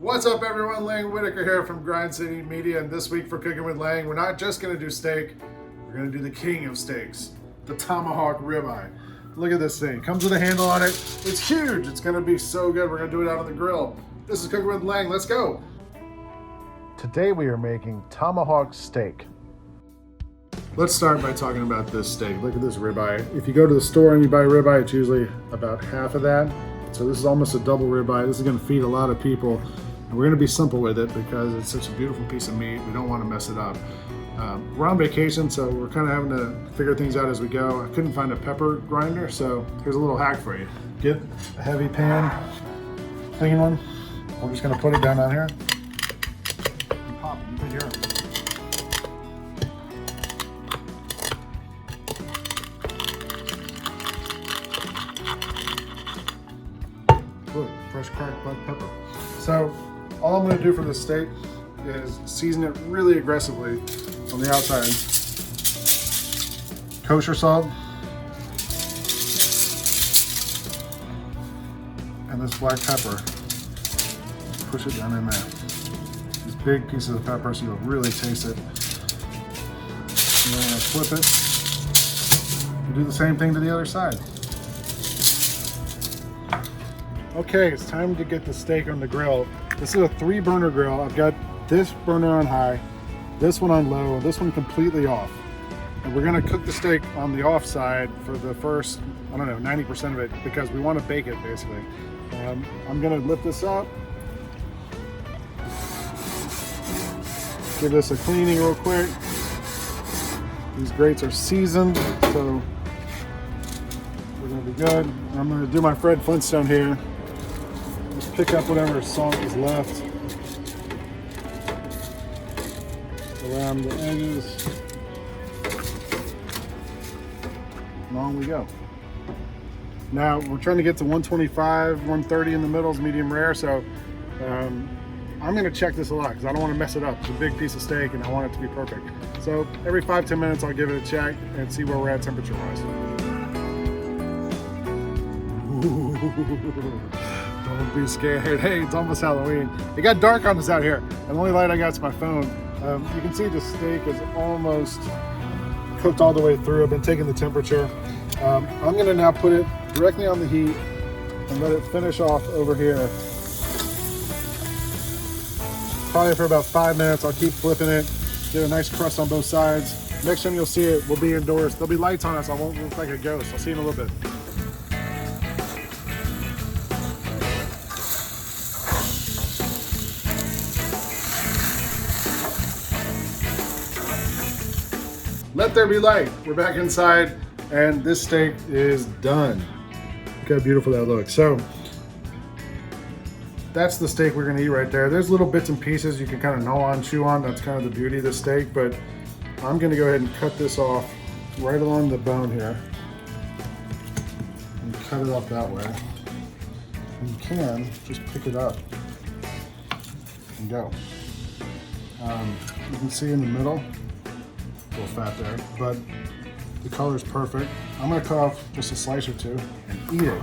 What's up everyone, Lang Whitaker here from Grind City Media, and this week for Cooking with Lang, we're not just gonna do steak, we're gonna do the king of steaks, the Tomahawk Ribeye. Look at this thing, comes with a handle on it, it's huge, it's gonna be so good, we're gonna do it out on the grill. This is Cooking with Lang, let's go. Today we are making tomahawk steak. Let's start by talking about this steak. Look at this ribeye. If you go to the store and you buy ribeye, it's usually about half of that. So this is almost a double ribeye. This is gonna feed a lot of people. And we're gonna be simple with it because it's such a beautiful piece of meat. We don't wanna mess it up. We're on vacation, so we're kind of having to figure things out as we go. I couldn't find a pepper grinder, so here's a little hack for you. Get a heavy pan, clean one. We're just gonna put it down on here. And pop it, you can hear it. Look, fresh cracked black pepper. So all I'm gonna do for this steak is season it really aggressively on the outside. Kosher salt. And this black pepper. Push it down in there. These big pieces of pepper so you'll really taste it. And then I'm gonna flip it. And do the same thing to the other side. Okay, it's time to get the steak on the grill. This is a 3-burner grill. I've got this burner on high, this one on low, this one completely off. And we're gonna cook the steak on the off side for the first, 90% of it, because we wanna bake it basically. I'm gonna lift this up, give this a cleaning real quick. These grates are seasoned, so we're gonna be good. I'm gonna do my Fred Flintstone here. Just pick up whatever salt is left around the edges. And on we go. Now we're trying to get to 125, 130 in the middle is medium rare, so I'm gonna check this a lot because I don't want to mess it up. It's a big piece of steak and I want it to be perfect. So every 5-10 minutes I'll give it a check and see where we're at temperature wise. Don't be scared. Hey, it's almost Halloween. It got dark on us out here. And the only light I got is my phone. You can see the steak is almost cooked all the way through. I've been taking the temperature. I'm gonna now put it directly on the heat and let it finish off over here. Probably for about 5 minutes. I'll keep flipping it, get a nice crust on both sides. Next time you'll see it, we'll be indoors. There'll be lights on us. I won't look like a ghost. I'll see you in a little bit. Let there be light. We're back inside and this steak is done. Look how beautiful that looks. So that's the steak we're gonna eat right there. There's little bits and pieces you can kind of gnaw on, chew on. That's kind of the beauty of the steak, but I'm gonna go ahead and cut this off right along the bone here and cut it off that way. And you can just pick it up and go. You can see in the middle, a little fat there, but the color is perfect. I'm gonna cut off just a slice or two and eat it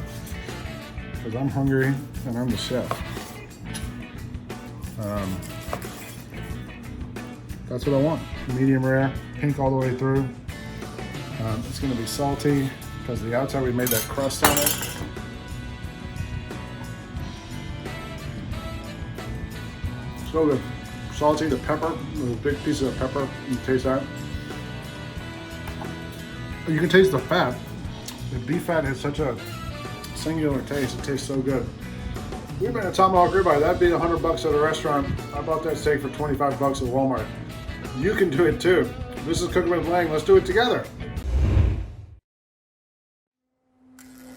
because I'm hungry and I'm the chef. That's what I want. Medium rare, pink all the way through. It's gonna be salty because the outside we made that crust on it. So good. Salty, the pepper, those big pieces of pepper, you can taste that. You can taste the fat. The beef fat has such a singular taste. It tastes so good. We made a tomahawk ribeye. That'd be $100 at a restaurant. I bought that steak for $25 at Walmart. You can do it too. This is Cooking with Lang. Let's do it together.